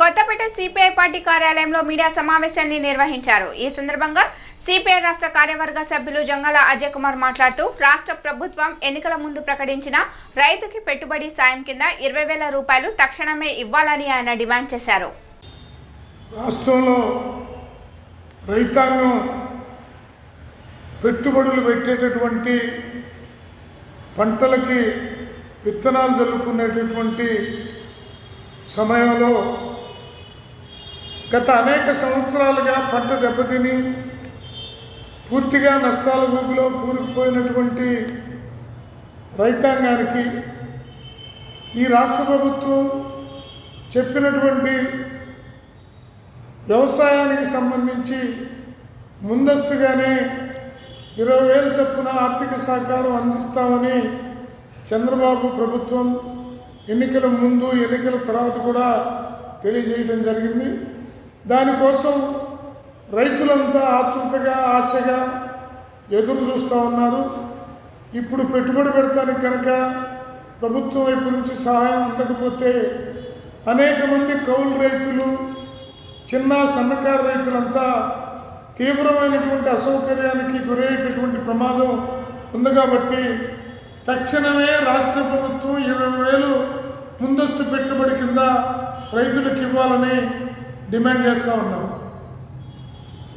Kothapeta CPI party కార్యాలయంలో media సమావేశాన్ని నిర్వహించారు। ఈ సందర్భంగా సిపిఐ రాష్ట్ర కార్యవర్గ సభ్యులు జంగాల అజయ్ కుమార్ మాట్లాడుతూ రాష్ట్ర ప్రభుత్వం ఎన్నికల ముందు ప్రకటించిన రైతుకి పెట్టుబడి సాయం కింద 20,000 రూపాయలు తక్షణమే ఇవ్వాలని ఆయన డిమాండ్ చేశారు। రాష్ట్రంలో రైతాంగం పెట్టుబడులు పెట్టేటటువంటి పంటలకి విత్తనాలు జల్లుకునేటటువంటి సమయంలో గత అనేక సంవత్సరాలుగా పంట దెబ్బతిని పూర్తిగా నష్టాల ఊబిలో కూరుకుపోయినటువంటి రైతాంగానికి ఈ రాష్ట్ర ప్రభుత్వం చెప్పినటువంటి వ్యవసాయానికి సంబంధించి ముందస్తుగానే 20,000 చొప్పున ఆర్థిక సహకారం అందిస్తామని చంద్రబాబు ప్రభుత్వం ఎన్నికల ముందు ఎన్నికల తర్వాత కూడా తెలియజేయడం జరిగింది। దానికోసం రైతులంతా ఆతృతగా ఆశగా ఎదురు చూస్తూ ఉన్నారు। ఇప్పుడు పెట్టుబడి పెడతానికి కనుక ప్రభుత్వం వైపు నుంచి సహాయం అందకపోతే అనేక మంది కౌలు రైతులు చిన్న సన్నకారు రైతులంతా తీవ్రమైనటువంటి అసౌకర్యానికి గురయ్యేటటువంటి ప్రమాదం ఉంది। కాబట్టి తక్షణమే రాష్ట్ర ప్రభుత్వం 20,000 ముందస్తు పెట్టుబడి కింద రైతులకు ఇవ్వాలని డిమాండ్ చేస్తూ ఉన్నాం।